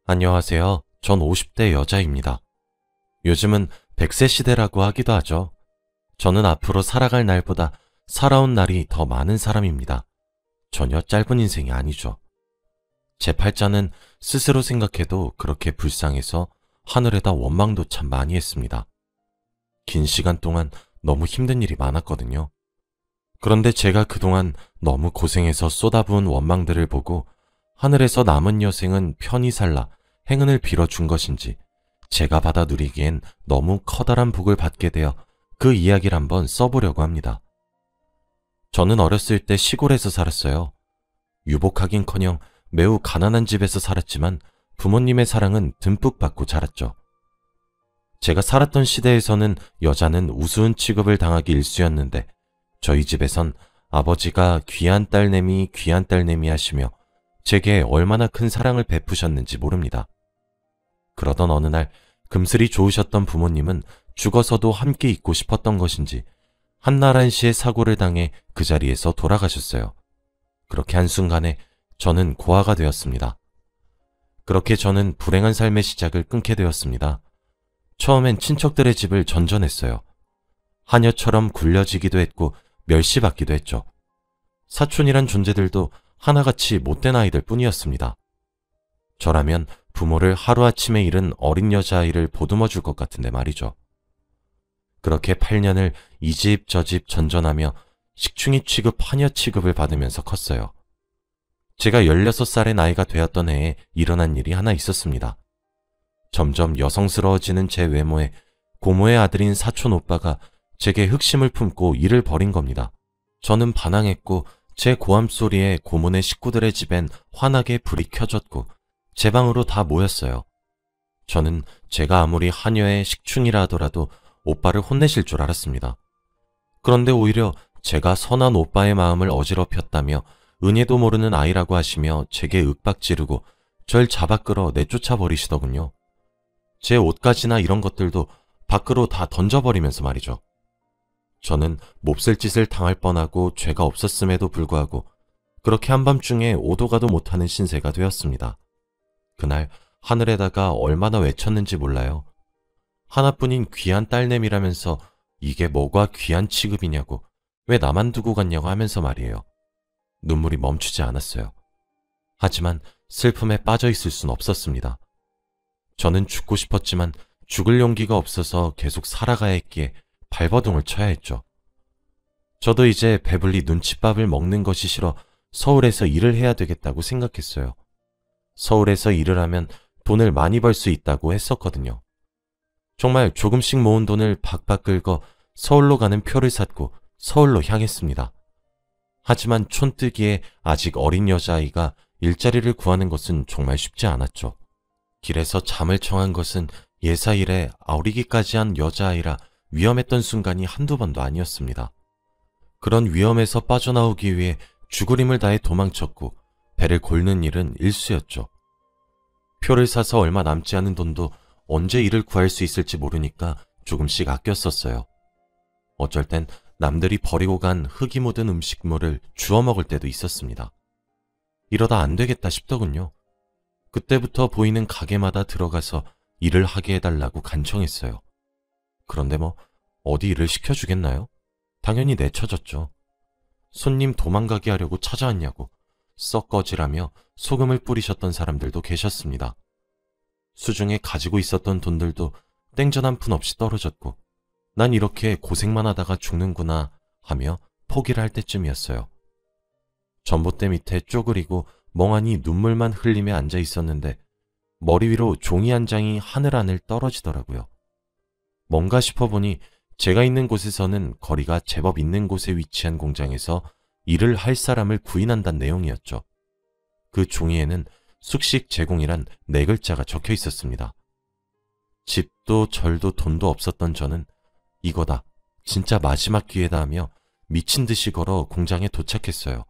안녕하세요. 전 50대 여자입니다. 요즘은 100세 시대라고 하기도 하죠. 저는 앞으로 살아갈 날보다 살아온 날이 더 많은 사람입니다. 전혀 짧은 인생이 아니죠. 제 팔자는 스스로 생각해도 그렇게 불쌍해서 하늘에다 원망도 참 많이 했습니다. 긴 시간 동안 너무 힘든 일이 많았거든요. 그런데 제가 그동안 너무 고생해서 쏟아부은 원망들을 보고 하늘에서 남은 여생은 편히 살라 행운을 빌어준 것인지 제가 받아 누리기엔 너무 커다란 복을 받게 되어 그 이야기를 한번 써보려고 합니다. 저는 어렸을 때 시골에서 살았어요. 유복하긴커녕 매우 가난한 집에서 살았지만 부모님의 사랑은 듬뿍 받고 자랐죠. 제가 살았던 시대에서는 여자는 우스운 취급을 당하기 일쑤였는데 저희 집에선 아버지가 귀한 딸내미 하시며 제게 얼마나 큰 사랑을 베푸셨는지 모릅니다. 그러던 어느 날 금슬이 좋으셨던 부모님은 죽어서도 함께 있고 싶었던 것인지 한나란시의 사고를 당해 그 자리에서 돌아가셨어요. 그렇게 한순간에 저는 고아가 되었습니다. 그렇게 저는 불행한 삶의 시작을 끊게 되었습니다. 처음엔 친척들의 집을 전전했어요. 하녀처럼 굴려지기도 했고 멸시받기도 했죠. 사촌이란 존재들도 하나같이 못된 아이들 뿐이었습니다. 저라면 부모를 하루아침에 잃은 어린 여자아이를 보듬어 줄 것 같은데 말이죠. 그렇게 8년을 이 집 저 집 전전하며 식충이 취급, 하녀 취급을 받으면서 컸어요. 제가 16살의 나이가 되었던 해에 일어난 일이 하나 있었습니다. 점점 여성스러워지는 제 외모에 고모의 아들인 사촌 오빠가 제게 흑심을 품고 일을 벌인 겁니다. 저는 반항했고 제 고함 소리에 고모네 식구들의 집엔 환하게 불이 켜졌고 제 방으로 다 모였어요. 저는 제가 아무리 하녀의 식충이라 하더라도 오빠를 혼내실 줄 알았습니다. 그런데 오히려 제가 선한 오빠의 마음을 어지럽혔다며 은혜도 모르는 아이라고 하시며 제게 윽박지르고 절 잡아 끌어 내쫓아 버리시더군요. 제 옷가지나 이런 것들도 밖으로 다 던져버리면서 말이죠. 저는 몹쓸 짓을 당할 뻔하고 죄가 없었음에도 불구하고 그렇게 한밤중에 오도 가도 못하는 신세가 되었습니다. 그날 하늘에다가 얼마나 외쳤는지 몰라요. 하나뿐인 귀한 딸내미라면서 이게 뭐가 귀한 취급이냐고, 왜 나만 두고 갔냐고 하면서 말이에요. 눈물이 멈추지 않았어요. 하지만 슬픔에 빠져 있을 순 없었습니다. 저는 죽고 싶었지만 죽을 용기가 없어서 계속 살아가야 했기에 발버둥을 쳐야 했죠. 저도 이제 배불리 눈칫밥을 먹는 것이 싫어 서울에서 일을 해야 되겠다고 생각했어요. 서울에서 일을 하면 돈을 많이 벌 수 있다고 했었거든요. 정말 조금씩 모은 돈을 박박 긁어 서울로 가는 표를 샀고 서울로 향했습니다. 하지만 촌뜨기에 아직 어린 여자아이가 일자리를 구하는 것은 정말 쉽지 않았죠. 길에서 잠을 청한 것은 예사일에 아우리기까지 한 여자아이라 위험했던 순간이 한두 번도 아니었습니다. 그런 위험에서 빠져나오기 위해 죽을 힘을 다해 도망쳤고 배를 골는 일은 일쑤였죠. 표를 사서 얼마 남지 않은 돈도 언제 일을 구할 수 있을지 모르니까 조금씩 아껴 썼어요. 어쩔 땐 남들이 버리고 간 흙이 묻은 음식물을 주워 먹을 때도 있었습니다. 이러다 안 되겠다 싶더군요. 그때부터 보이는 가게마다 들어가서 일을 하게 해달라고 간청했어요. 그런데 뭐 어디 일을 시켜주겠나요? 당연히 내쳐졌죠. 손님 도망가게 하려고 찾아왔냐고 썩 꺼지라며 소금을 뿌리셨던 사람들도 계셨습니다. 수중에 가지고 있었던 돈들도 땡전 한 푼 없이 떨어졌고 난 이렇게 고생만 하다가 죽는구나 하며 포기를 할 때쯤이었어요. 전봇대 밑에 쪼그리고 멍하니 눈물만 흘리며 앉아 있었는데 머리 위로 종이 한 장이 하늘하늘 떨어지더라고요. 뭔가 싶어보니 제가 있는 곳에서는 거리가 제법 있는 곳에 위치한 공장에서 일을 할 사람을 구인한다는 내용이었죠. 그 종이에는 숙식 제공이란 4글자가 적혀 있었습니다. 집도 절도 돈도 없었던 저는 이거다, 진짜 마지막 기회다 하며 미친 듯이 걸어 공장에 도착했어요.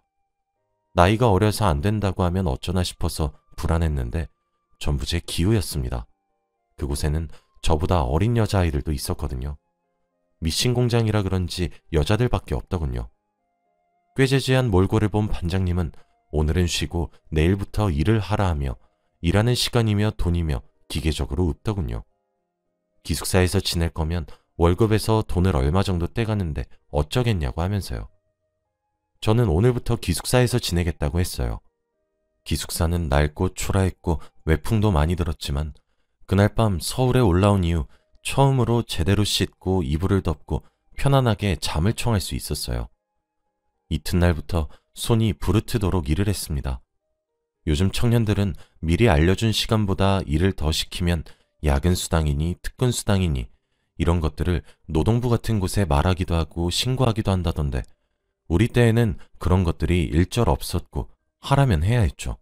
나이가 어려서 안 된다고 하면 어쩌나 싶어서 불안했는데 전부 제 기우였습니다. 그곳에는 저보다 어린 여자아이들도 있었거든요. 미신 공장이라 그런지 여자들밖에 없더군요. 꾀재재한 몰골을 본 반장님은 오늘은 쉬고 내일부터 일을 하라 하며 일하는 시간이며 돈이며 기계적으로 웃더군요. 기숙사에서 지낼 거면 월급에서 돈을 얼마 정도 떼가는데 어쩌겠냐고 하면서요. 저는 오늘부터 기숙사에서 지내겠다고 했어요. 기숙사는 낡고 초라했고 외풍도 많이 들었지만 그날 밤 서울에 올라온 이후 처음으로 제대로 씻고 이불을 덮고 편안하게 잠을 청할 수 있었어요. 이튿날부터 손이 부르트도록 일을 했습니다. 요즘 청년들은 미리 알려준 시간보다 일을 더 시키면 야근 수당이니 특근 수당이니 이런 것들을 노동부 같은 곳에 말하기도 하고 신고하기도 한다던데 우리 때에는 그런 것들이 일절 없었고 하라면 해야 했죠.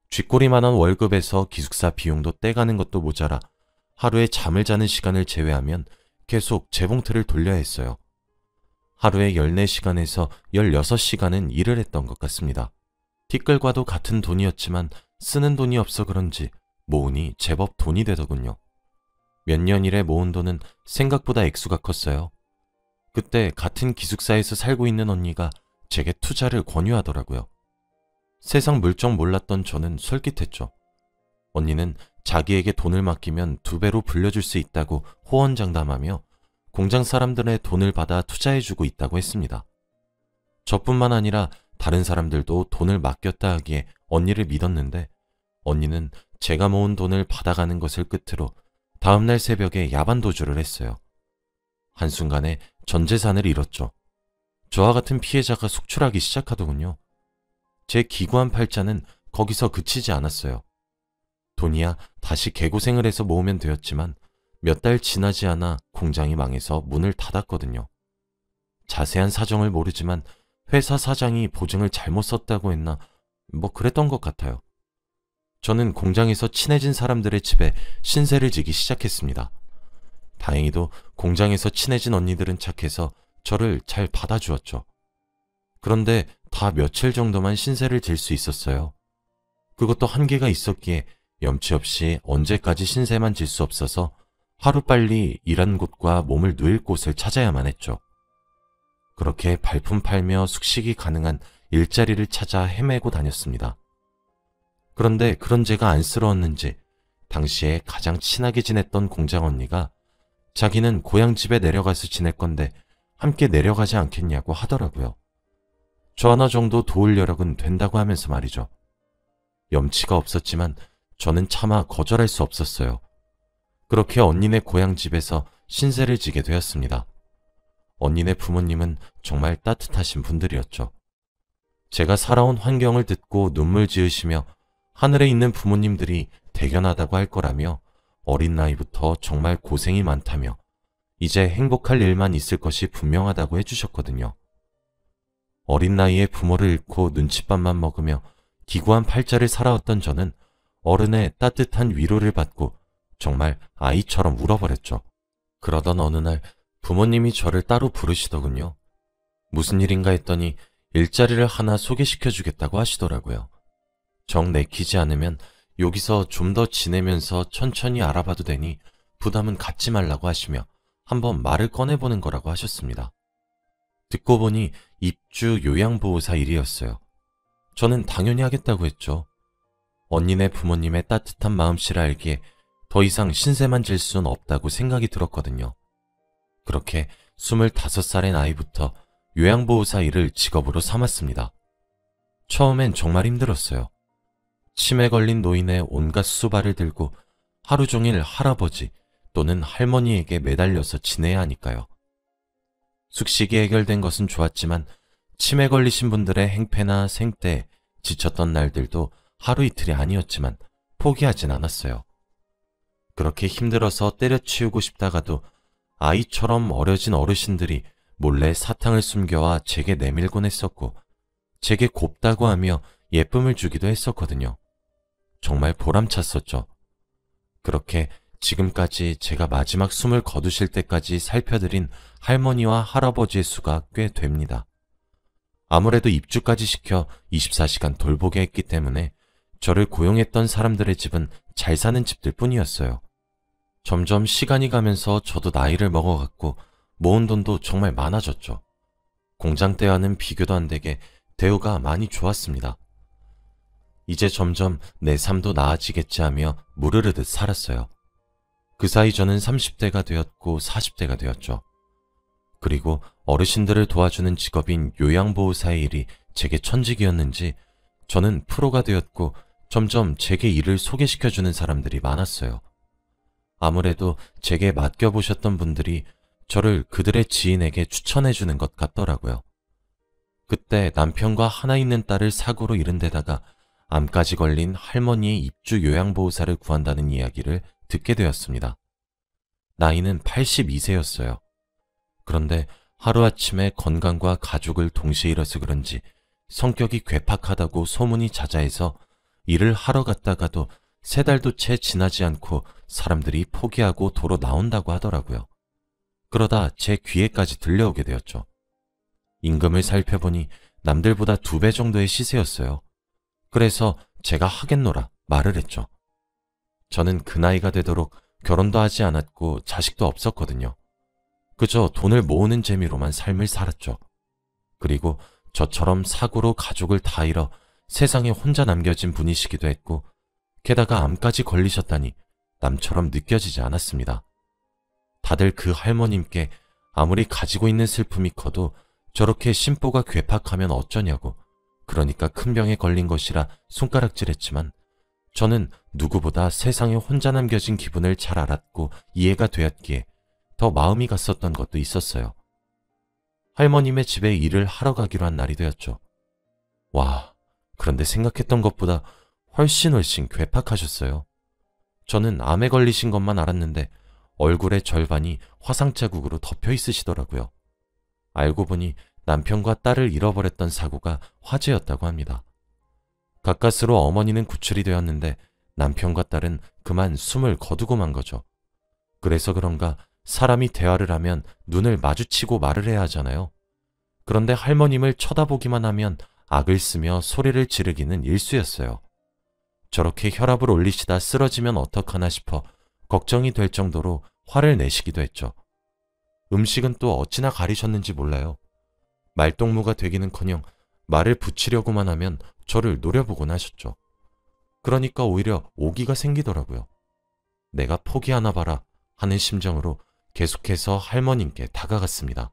쥐꼬리만한 월급에서 기숙사 비용도 떼가는 것도 모자라 하루에 잠을 자는 시간을 제외하면 계속 재봉틀을 돌려야 했어요. 하루에 14시간에서 16시간은 일을 했던 것 같습니다. 티끌과도 같은 돈이었지만 쓰는 돈이 없어 그런지 모으니 제법 돈이 되더군요. 몇 년 일에 모은 돈은 생각보다 액수가 컸어요. 그때 같은 기숙사에서 살고 있는 언니가 제게 투자를 권유하더라고요. 세상 물정 몰랐던 저는 솔깃했죠. 언니는 자기에게 돈을 맡기면 2배로 불려줄 수 있다고 호언장담하며 공장 사람들의 돈을 받아 투자해주고 있다고 했습니다. 저뿐만 아니라 다른 사람들도 돈을 맡겼다 하기에 언니를 믿었는데 언니는 제가 모은 돈을 받아가는 것을 끝으로 다음날 새벽에 야반도주를 했어요. 한순간에 전 재산을 잃었죠. 저와 같은 피해자가 속출하기 시작하더군요. 제 기구한 팔자는 거기서 그치지 않았어요. 돈이야 다시 개고생을 해서 모으면 되었지만 몇 달 지나지 않아 공장이 망해서 문을 닫았거든요. 자세한 사정을 모르지만 회사 사장이 보증을 잘못 썼다고 했나 뭐 그랬던 것 같아요. 저는 공장에서 친해진 사람들의 집에 신세를 지기 시작했습니다. 다행히도 공장에서 친해진 언니들은 착해서 저를 잘 받아주었죠. 그런데 다 며칠 정도만 신세를 질 수 있었어요. 그것도 한계가 있었기에 염치 없이 언제까지 신세만 질 수 없어서 하루빨리 일한 곳과 몸을 누일 곳을 찾아야만 했죠. 그렇게 발품 팔며 숙식이 가능한 일자리를 찾아 헤매고 다녔습니다. 그런데 그런 제가 안쓰러웠는지 당시에 가장 친하게 지냈던 공장 언니가 자기는 고향 집에 내려가서 지낼 건데 함께 내려가지 않겠냐고 하더라고요. 저 하나 정도 도울 여력은 된다고 하면서 말이죠. 염치가 없었지만 저는 차마 거절할 수 없었어요. 그렇게 언니네 고향 집에서 신세를 지게 되었습니다. 언니네 부모님은 정말 따뜻하신 분들이었죠. 제가 살아온 환경을 듣고 눈물 지으시며 하늘에 있는 부모님들이 대견하다고 할 거라며 어린 나이부터 정말 고생이 많다며 이제 행복할 일만 있을 것이 분명하다고 해주셨거든요. 어린 나이에 부모를 잃고 눈칫밥만 먹으며 기구한 팔자를 살아왔던 저는 어른의 따뜻한 위로를 받고 정말 아이처럼 울어버렸죠. 그러던 어느 날 부모님이 저를 따로 부르시더군요. 무슨 일인가 했더니 일자리를 하나 소개시켜주겠다고 하시더라고요. 정 내키지 않으면 여기서 좀 더 지내면서 천천히 알아봐도 되니 부담은 갖지 말라고 하시며 한번 말을 꺼내보는 거라고 하셨습니다. 듣고 보니 입주 요양보호사 일이었어요. 저는 당연히 하겠다고 했죠. 언니네 부모님의 따뜻한 마음씨를 알기에 더 이상 신세만 질 수는 없다고 생각이 들었거든요. 그렇게 25살의 나이부터 요양보호사 일을 직업으로 삼았습니다. 처음엔 정말 힘들었어요. 치매 걸린 노인의 온갖 수발을 들고 하루 종일 할아버지 또는 할머니에게 매달려서 지내야 하니까요. 숙식이 해결된 것은 좋았지만 치매 걸리신 분들의 행패나 생떼에 지쳤던 날들도 하루 이틀이 아니었지만 포기하진 않았어요. 그렇게 힘들어서 때려치우고 싶다가도 아이처럼 어려진 어르신들이 몰래 사탕을 숨겨와 제게 내밀곤 했었고 제게 곱다고 하며 예쁨을 주기도 했었거든요. 정말 보람찼었죠. 그렇게 지금까지 제가 마지막 숨을 거두실 때까지 살펴드린 할머니와 할아버지의 수가 꽤 됩니다. 아무래도 입주까지 시켜 24시간 돌보게 했기 때문에 저를 고용했던 사람들의 집은 잘 사는 집들 뿐이었어요. 점점 시간이 가면서 저도 나이를 먹어갔고 모은 돈도 정말 많아졌죠. 공장 때와는 비교도 안 되게 대우가 많이 좋았습니다. 이제 점점 내 삶도 나아지겠지 하며 무르르듯 살았어요. 그 사이 저는 30대가 되었고 40대가 되었죠. 그리고 어르신들을 도와주는 직업인 요양보호사의 일이 제게 천직이었는지 저는 프로가 되었고 점점 제게 일을 소개시켜주는 사람들이 많았어요. 아무래도 제게 맡겨보셨던 분들이 저를 그들의 지인에게 추천해주는 것 같더라고요. 그때 남편과 하나 있는 딸을 사고로 잃은 데다가 암까지 걸린 할머니의 입주 요양보호사를 구한다는 이야기를 듣게 되었습니다. 나이는 82세였어요. 그런데 하루아침에 건강과 가족을 동시에 잃어서 그런지 성격이 괴팍하다고 소문이 자자해서 일을 하러 갔다가도 3달도 채 지나지 않고 사람들이 포기하고 도로 나온다고 하더라고요. 그러다 제 귀에까지 들려오게 되었죠. 임금을 살펴보니 남들보다 2배 정도의 시세였어요. 그래서 제가 하겠노라 말을 했죠. 저는 그 나이가 되도록 결혼도 하지 않았고 자식도 없었거든요. 그저 돈을 모으는 재미로만 삶을 살았죠. 그리고 저처럼 사고로 가족을 다 잃어 세상에 혼자 남겨진 분이시기도 했고 게다가 암까지 걸리셨다니 남처럼 느껴지지 않았습니다. 다들 그 할머님께 아무리 가지고 있는 슬픔이 커도 저렇게 심보가 괴팍하면 어쩌냐고, 그러니까 큰 병에 걸린 것이라 손가락질했지만 저는 누구보다 세상에 혼자 남겨진 기분을 잘 알았고 이해가 되었기에 더 마음이 갔었던 것도 있었어요. 할머님의 집에 일을 하러 가기로 한 날이 되었죠. 와, 그런데 생각했던 것보다 훨씬 괴팍하셨어요. 저는 암에 걸리신 것만 알았는데 얼굴의 절반이 화상 자국으로 덮여 있으시더라고요. 알고 보니 남편과 딸을 잃어버렸던 사고가 화제였다고 합니다. 가까스로 어머니는 구출이 되었는데 남편과 딸은 그만 숨을 거두고 만 거죠. 그래서 그런가 사람이 대화를 하면 눈을 마주치고 말을 해야 하잖아요. 그런데 할머님을 쳐다보기만 하면 악을 쓰며 소리를 지르기는 일쑤였어요. 저렇게 혈압을 올리시다 쓰러지면 어떡하나 싶어 걱정이 될 정도로 화를 내시기도 했죠. 음식은 또 어찌나 가리셨는지 몰라요. 말동무가 되기는커녕 말을 붙이려고만 하면 저를 노려보곤 하셨죠. 그러니까 오히려 오기가 생기더라고요. 내가 포기하나 봐라 하는 심정으로 계속해서 할머님께 다가갔습니다.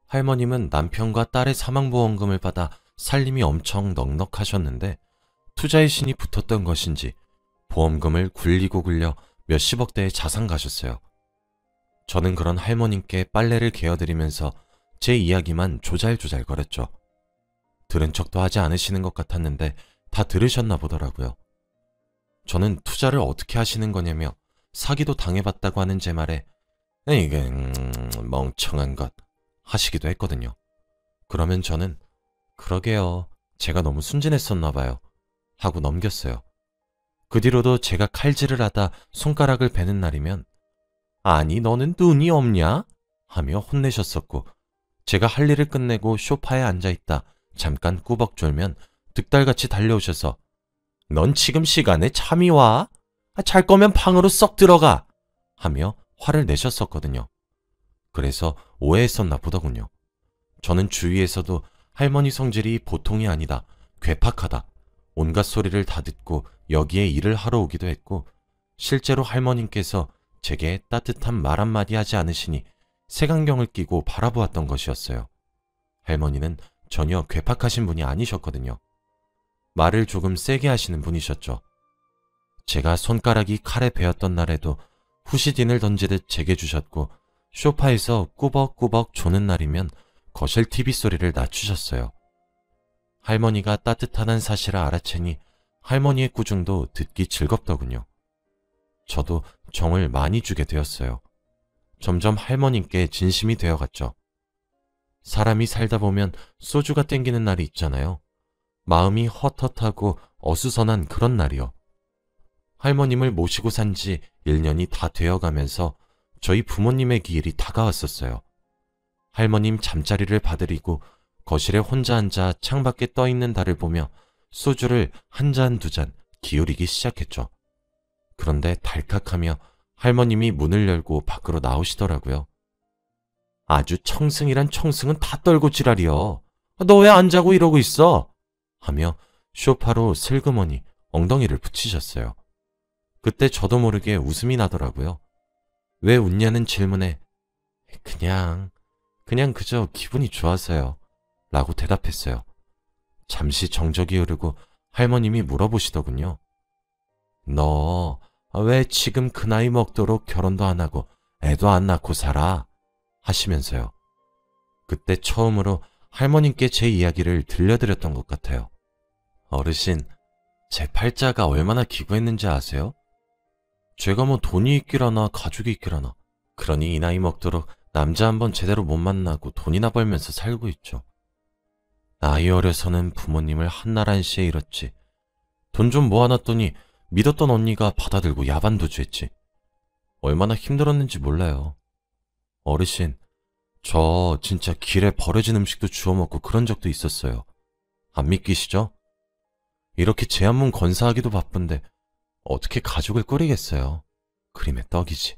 할머님은 남편과 딸의 사망보험금을 받아 살림이 엄청 넉넉하셨는데 투자의 신이 붙었던 것인지 보험금을 굴리고 굴려 몇십억 대의 자산 가셨어요. 저는 그런 할머님께 빨래를 개어드리면서 제 이야기만 조잘조잘 거렸죠. 들은 척도 하지 않으시는 것 같았는데 다 들으셨나 보더라고요. 저는 투자를 어떻게 하시는 거냐며 사기도 당해봤다고 하는 제 말에 이게 멍청한 것 하시기도 했거든요. 그러면 저는 그러게요. 제가 너무 순진했었나 봐요. 하고 넘겼어요. 그 뒤로도 제가 칼질을 하다 손가락을 베는 날이면 아니 너는 눈이 없냐? 하며 혼내셨었고 제가 할 일을 끝내고 소파에 앉아있다 잠깐 꾸벅 졸면 득달같이 달려오셔서 넌 지금 시간에 잠이 와? 잘 거면 방으로 썩 들어가! 하며 화를 내셨었거든요. 그래서 오해했었나 보더군요. 저는 주위에서도 할머니 성질이 보통이 아니다, 괴팍하다, 온갖 소리를 다 듣고 여기에 일을 하러 오기도 했고 실제로 할머님께서 제게 따뜻한 말 한마디 하지 않으시니 색안경을 끼고 바라보았던 것이었어요. 할머니는 전혀 괴팍하신 분이 아니셨거든요. 말을 조금 세게 하시는 분이셨죠. 제가 손가락이 칼에 베었던 날에도 후시딘을 던지듯 제게 주셨고 소파에서 꾸벅꾸벅 조는 날이면 거실 TV 소리를 낮추셨어요. 할머니가 따뜻하다는 사실을 알아채니 할머니의 꾸중도 듣기 즐겁더군요. 저도 정을 많이 주게 되었어요. 점점 할머님께 진심이 되어갔죠. 사람이 살다 보면 소주가 땡기는 날이 있잖아요. 마음이 헛헛하고 어수선한 그런 날이요. 할머님을 모시고 산 지 1년이 다 되어가면서 저희 부모님의 기일이 다가왔었어요. 할머님 잠자리를 봐드리고 거실에 혼자 앉아 창밖에 떠있는 달을 보며 소주를 한 잔 두 잔 기울이기 시작했죠. 그런데 달칵하며 할머님이 문을 열고 밖으로 나오시더라고요. 아주 청승이란 청승은 다 떨고 지랄이여. 너 왜 안 자고 이러고 있어? 하며 소파로 슬그머니 엉덩이를 붙이셨어요. 그때 저도 모르게 웃음이 나더라고요. 왜 웃냐는 질문에 그냥 그저 기분이 좋아서요. 라고 대답했어요. 잠시 정적이 흐르고 할머님이 물어보시더군요. 너 왜 지금 그 나이 먹도록 결혼도 안 하고 애도 안 낳고 살아? 하시면서요. 그때 처음으로 할머님께 제 이야기를 들려드렸던 것 같아요. 어르신, 제 팔자가 얼마나 기구했는지 아세요? 제가 뭐 돈이 있기라나 가족이 있기라나 그러니 이 나이 먹도록 남자 한번 제대로 못 만나고 돈이나 벌면서 살고 있죠. 나이 어려서는 부모님을 한날 한시에 잃었지. 돈 좀 모아놨더니 믿었던 언니가 받아들고 야반도주했지. 얼마나 힘들었는지 몰라요. 어르신, 저 진짜 길에 버려진 음식도 주워 먹고 그런 적도 있었어요. 안 믿기시죠? 이렇게 제 한몸 건사하기도 바쁜데 어떻게 가족을 꾸리겠어요. 그림의 떡이지.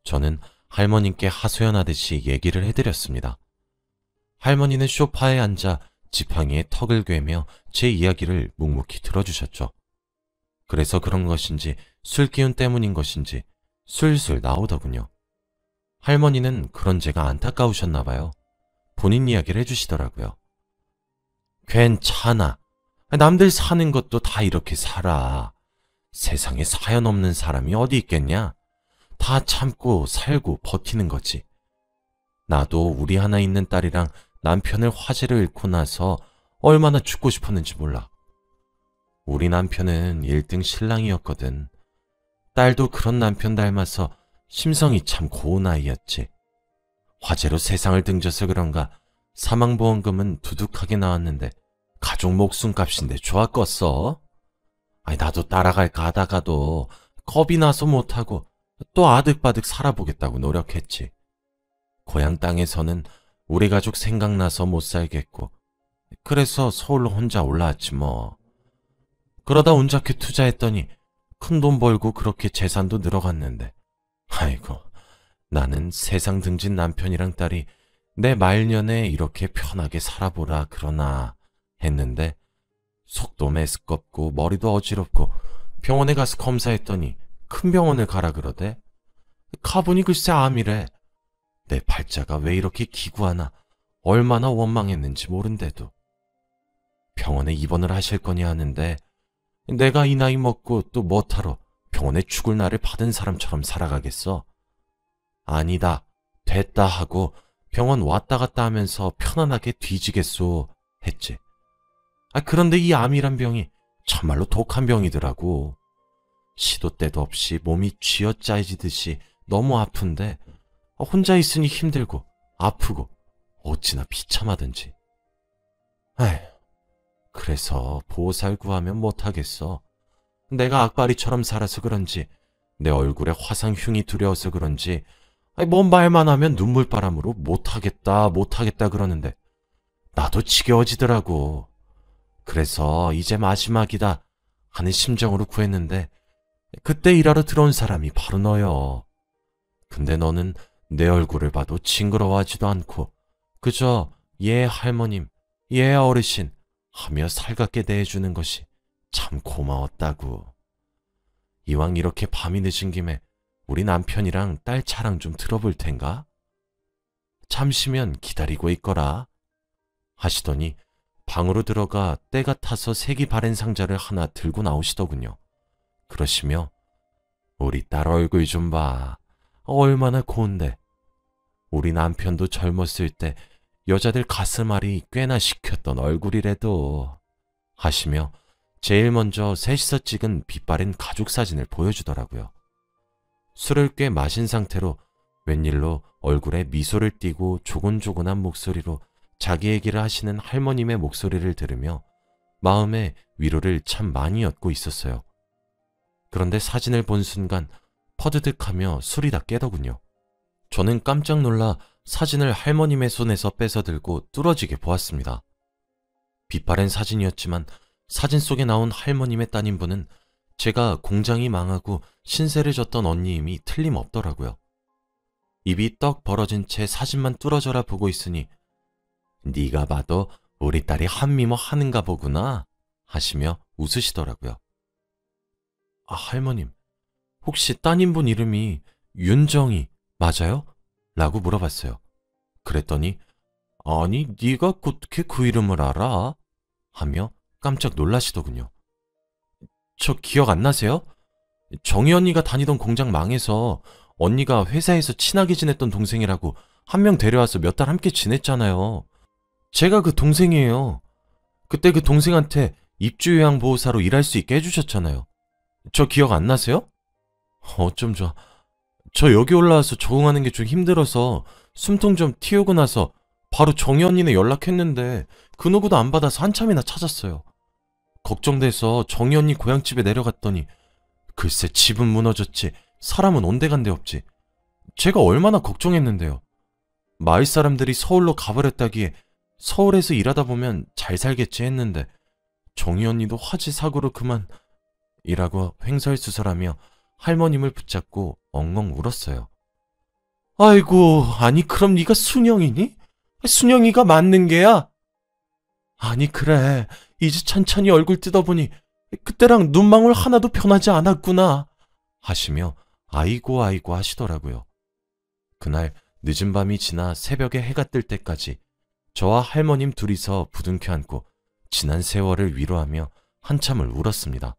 저는 할머님께 하소연하듯이 얘기를 해드렸습니다. 할머니는 소파에 앉아 지팡이에 턱을 괴며 제 이야기를 묵묵히 들어주셨죠. 그래서 그런 것인지 술 기운 때문인 것인지 술술 나오더군요. 할머니는 그런 제가 안타까우셨나 봐요. 본인 이야기를 해주시더라고요. 괜찮아. 남들 사는 것도 다 이렇게 살아. 세상에 사연 없는 사람이 어디 있겠냐? 다 참고 살고 버티는 거지. 나도 우리 하나 있는 딸이랑 남편을 화재로 잃고 나서 얼마나 죽고 싶었는지 몰라. 우리 남편은 1등 신랑이었거든. 딸도 그런 남편 닮아서 심성이 참 고운 아이였지. 화재로 세상을 등져서 그런가 사망보험금은 두둑하게 나왔는데 가족 목숨값인데 좋아 껐어. 아니 나도 따라갈까 하다가도 겁이 나서 못하고 또 아득바득 살아보겠다고 노력했지. 고향 땅에서는 우리 가족 생각나서 못 살겠고 그래서 서울로 혼자 올라왔지 뭐. 그러다 운 좋게 투자했더니 큰 돈 벌고 그렇게 재산도 늘어갔는데 아이고 나는 세상 등진 남편이랑 딸이 내 말년에 이렇게 편하게 살아보라 그러나 했는데 속도 메스껍고 머리도 어지럽고 병원에 가서 검사했더니 큰 병원을 가라 그러대. 가보니 글쎄 암이래. 내 팔자가 왜 이렇게 기구하나 얼마나 원망했는지 모른대도. 병원에 입원을 하실 거냐 하는데 내가 이 나이 먹고 또 뭐하러 병원에 죽을 날을 받은 사람처럼 살아가겠어. 아니다 됐다 하고 병원 왔다 갔다 하면서 편안하게 뒤지겠소 했지. 그런데 이 암이란 병이 참말로 독한 병이더라고. 시도 때도 없이 몸이 쥐어짜지듯이 너무 아픈데 혼자 있으니 힘들고 아프고 어찌나 비참하든지. 에휴, 그래서 보살 구하면 못하겠어. 내가 악바리처럼 살아서 그런지 내 얼굴에 화상 흉이 두려워서 그런지 뭔 말만 하면 눈물바람으로 못하겠다 그러는데 나도 지겨워지더라고. 그래서 이제 마지막이다 하는 심정으로 구했는데 그때 일하러 들어온 사람이 바로 너요. 근데 너는 내 얼굴을 봐도 징그러워하지도 않고 그저 예 할머님, 예 어르신 하며 살갑게 대해주는 것이 참 고마웠다고. 이왕 이렇게 밤이 늦은 김에 우리 남편이랑 딸 차랑 좀 들어볼 텐가? 잠시면 기다리고 있거라 하시더니 방으로 들어가 때가 타서 색이 바랜 상자를 하나 들고 나오시더군요. 그러시며 우리 딸 얼굴 좀 봐. 얼마나 고운데. 우리 남편도 젊었을 때 여자들 가슴앓이 꽤나 시켰던 얼굴이래도 하시며 제일 먼저 셋이서 찍은 빛바랜 가족 사진을 보여주더라고요. 술을 꽤 마신 상태로 웬일로 얼굴에 미소를 띠고 조곤조곤한 목소리로 자기 얘기를 하시는 할머님의 목소리를 들으며 마음의 위로를 참 많이 얻고 있었어요. 그런데 사진을 본 순간 퍼드득하며 술이 다 깨더군요. 저는 깜짝 놀라 사진을 할머님의 손에서 뺏어 들고 뚫어지게 보았습니다. 빛바랜 사진이었지만 사진 속에 나온 할머님의 따님분은 제가 공장이 망하고 신세를 졌던 언니임이 틀림없더라고요. 입이 떡 벌어진 채 사진만 뚫어져라 보고 있으니 네가 봐도 우리 딸이 한미모 하는가 보구나 하시며 웃으시더라고요. 아, 할머님, 혹시 따님분 이름이 윤정이 맞아요? 라고 물어봤어요. 그랬더니 아니, 네가 어떻게 그 이름을 알아? 하며 깜짝 놀라시더군요. 저 기억 안 나세요? 정희 언니가 다니던 공장 망해서 언니가 회사에서 친하게 지냈던 동생이라고 한 명 데려와서 몇 달 함께 지냈잖아요. 제가 그 동생이에요. 그때 그 동생한테 입주요양보호사로 일할 수 있게 해주셨잖아요. 저 기억 안 나세요? 어쩜 좋아. 저 여기 올라와서 적응하는 게 좀 힘들어서 숨통 좀 틔우고 나서 바로 정희 언니네 연락했는데 그 누구도 안 받아서 한참이나 찾았어요. 걱정돼서 정희 언니 고향집에 내려갔더니 글쎄 집은 무너졌지 사람은 온데간데 없지. 제가 얼마나 걱정했는데요. 마을 사람들이 서울로 가버렸다기에 서울에서 일하다 보면 잘 살겠지 했는데 정희 언니도 화재 사고로 그만 이라고 횡설수설하며 할머님을 붙잡고 엉엉 울었어요. 아이고, 아니 그럼 네가 순영이니? 순영이가 맞는 게야? 아니 그래, 이제 천천히 얼굴 뜯어보니 그때랑 눈망울 하나도 변하지 않았구나 하시며 아이고 아이고 하시더라고요. 그날 늦은 밤이 지나 새벽에 해가 뜰 때까지 저와 할머님 둘이서 부둥켜 안고 지난 세월을 위로하며 한참을 울었습니다.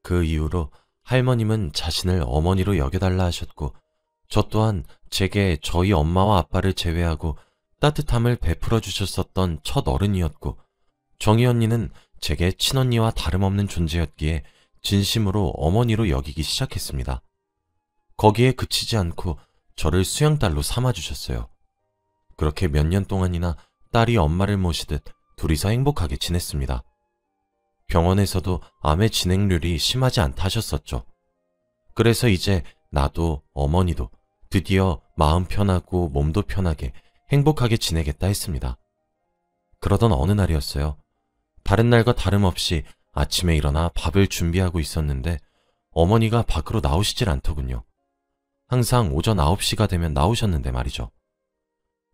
그 이후로 할머님은 자신을 어머니로 여겨달라 하셨고 저 또한 제게 저희 엄마와 아빠를 제외하고 따뜻함을 베풀어 주셨었던 첫 어른이었고 정희 언니는 제게 친언니와 다름없는 존재였기에 진심으로 어머니로 여기기 시작했습니다. 거기에 그치지 않고 저를 수양딸로 삼아주셨어요. 그렇게 몇 년 동안이나 딸이 엄마를 모시듯 둘이서 행복하게 지냈습니다. 병원에서도 암의 진행률이 심하지 않다 하셨었죠. 그래서 이제 나도 어머니도 드디어 마음 편하고 몸도 편하게 행복하게 지내겠다 했습니다. 그러던 어느 날이었어요. 다른 날과 다름없이 아침에 일어나 밥을 준비하고 있었는데 어머니가 밖으로 나오시질 않더군요. 항상 오전 9시가 되면 나오셨는데 말이죠.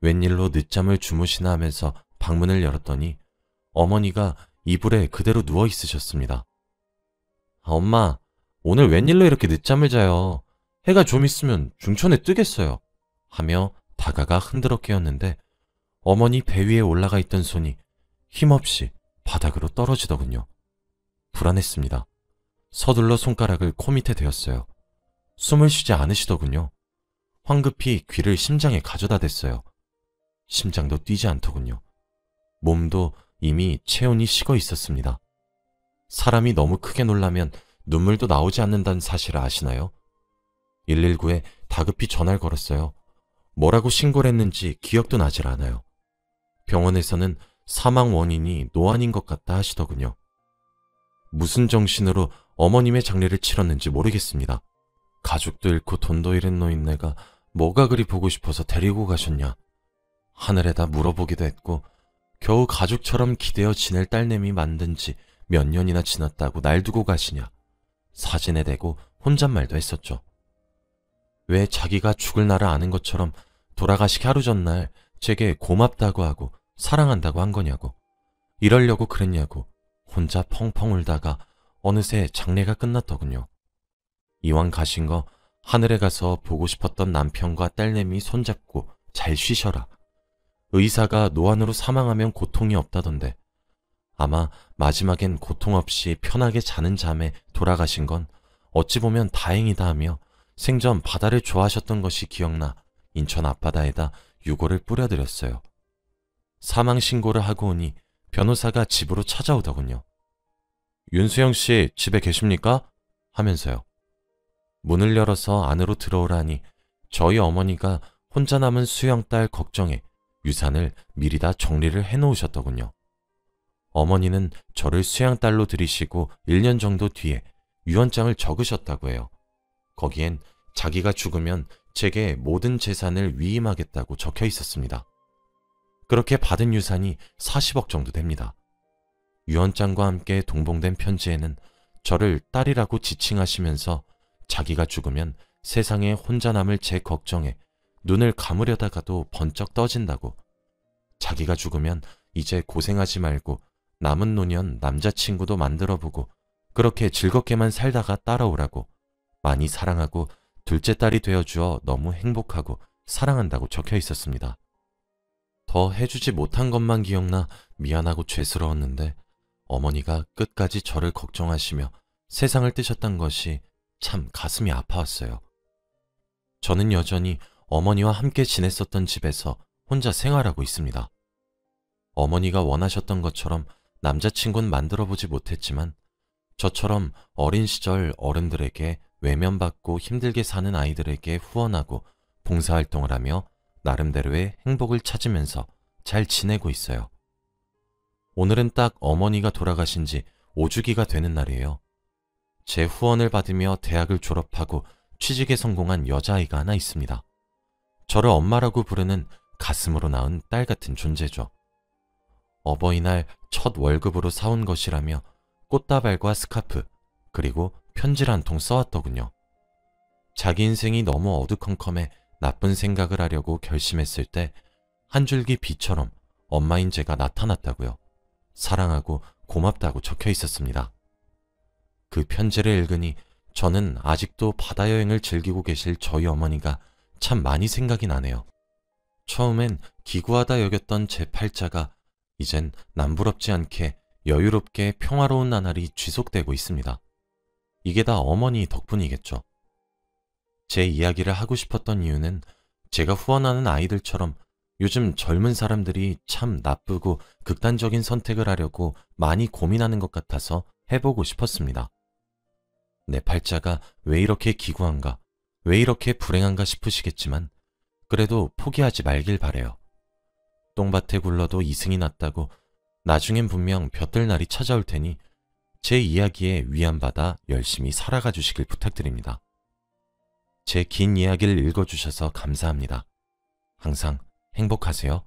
웬일로 늦잠을 주무시나 하면서 방문을 열었더니 어머니가 이불에 그대로 누워 있으셨습니다. 엄마, 오늘 웬일로 이렇게 늦잠을 자요? 해가 좀 있으면 중천에 뜨겠어요. 하며 다가가 흔들어 깨웠는데 어머니 배 위에 올라가 있던 손이 힘없이 바닥으로 떨어지더군요. 불안했습니다. 서둘러 손가락을 코 밑에 대었어요. 숨을 쉬지 않으시더군요. 황급히 귀를 심장에 가져다 댔어요. 심장도 뛰지 않더군요. 몸도 이미 체온이 식어 있었습니다. 사람이 너무 크게 놀라면 눈물도 나오지 않는다는 사실을 아시나요? 119에 다급히 전화를 걸었어요. 뭐라고 신고를 했는지 기억도 나질 않아요. 병원에서는 사망 원인이 노안인 것 같다 하시더군요. 무슨 정신으로 어머님의 장례를 치렀는지 모르겠습니다. 가족도 잃고 돈도 잃은 노인네가 뭐가 그리 보고 싶어서 데리고 가셨냐. 하늘에다 물어보기도 했고 겨우 가족처럼 기대어 지낼 딸내미 만든 지 몇 년이나 지났다고 날 두고 가시냐. 사진에 대고 혼잣말도 했었죠. 왜 자기가 죽을 날을 아는 것처럼 돌아가시기 하루 전날 제게 고맙다고 하고 사랑한다고 한 거냐고. 이러려고 그랬냐고 혼자 펑펑 울다가 어느새 장례가 끝났더군요. 이왕 가신 거 하늘에 가서 보고 싶었던 남편과 딸내미 손잡고 잘 쉬셔라. 의사가 노안으로 사망하면 고통이 없다던데 아마 마지막엔 고통 없이 편하게 자는 잠에 돌아가신 건 어찌 보면 다행이다 하며 생전 바다를 좋아하셨던 것이 기억나 인천 앞바다에다 유골을 뿌려드렸어요. 사망 신고를 하고 오니 변호사가 집으로 찾아오더군요. 윤수영 씨 집에 계십니까? 하면서요. 문을 열어서 안으로 들어오라니 저희 어머니가 혼자 남은 수영 딸 걱정에 유산을 미리 다 정리를 해놓으셨더군요. 어머니는 저를 수양딸로 들이시고 1년 정도 뒤에 유언장을 적으셨다고 해요. 거기엔 자기가 죽으면 제게 모든 재산을 위임하겠다고 적혀 있었습니다. 그렇게 받은 유산이 40억 정도 됩니다. 유언장과 함께 동봉된 편지에는 저를 딸이라고 지칭하시면서 자기가 죽으면 세상에 혼자 남을 제 걱정에 눈을 감으려다가도 번쩍 떠진다고, 자기가 죽으면 이제 고생하지 말고 남은 노년 남자친구도 만들어보고 그렇게 즐겁게만 살다가 따라오라고, 많이 사랑하고 둘째 딸이 되어주어 너무 행복하고 사랑한다고 적혀 있었습니다. 더 해주지 못한 것만 기억나 미안하고 죄스러웠는데 어머니가 끝까지 저를 걱정하시며 세상을 뜨셨던 것이 참 가슴이 아파왔어요. 저는 여전히 어머니와 함께 지냈었던 집에서 혼자 생활하고 있습니다. 어머니가 원하셨던 것처럼 남자친구는 만들어보지 못했지만 저처럼 어린 시절 어른들에게 외면받고 힘들게 사는 아이들에게 후원하고 봉사활동을 하며 나름대로의 행복을 찾으면서 잘 지내고 있어요. 오늘은 딱 어머니가 돌아가신 지 5주기가 되는 날이에요. 제 후원을 받으며 대학을 졸업하고 취직에 성공한 여자아이가 하나 있습니다. 저를 엄마라고 부르는 가슴으로 낳은 딸 같은 존재죠. 어버이날 첫 월급으로 사온 것이라며 꽃다발과 스카프, 그리고 편지를 한 통 써왔더군요. 자기 인생이 너무 어두컴컴해 나쁜 생각을 하려고 결심했을 때 한 줄기 비처럼 엄마인 제가 나타났다고요. 사랑하고 고맙다고 적혀 있었습니다. 그 편지를 읽으니 저는 아직도 바다 여행을 즐기고 계실 저희 어머니가 참 많이 생각이 나네요. 처음엔 기구하다 여겼던 제 팔자가 이젠 남부럽지 않게 여유롭게 평화로운 나날이 지속되고 있습니다. 이게 다 어머니 덕분이겠죠. 제 이야기를 하고 싶었던 이유는 제가 후원하는 아이들처럼 요즘 젊은 사람들이 참 나쁘고 극단적인 선택을 하려고 많이 고민하는 것 같아서 해보고 싶었습니다. 내 팔자가 왜 이렇게 기구한가, 왜 이렇게 불행한가 싶으시겠지만 그래도 포기하지 말길 바래요. 똥밭에 굴러도 이승이 났다고 나중엔 분명 볕들 날이 찾아올 테니 제 이야기에 위안받아 열심히 살아가 주시길 부탁드립니다. 제 긴 이야기를 읽어주셔서 감사합니다. 항상 행복하세요.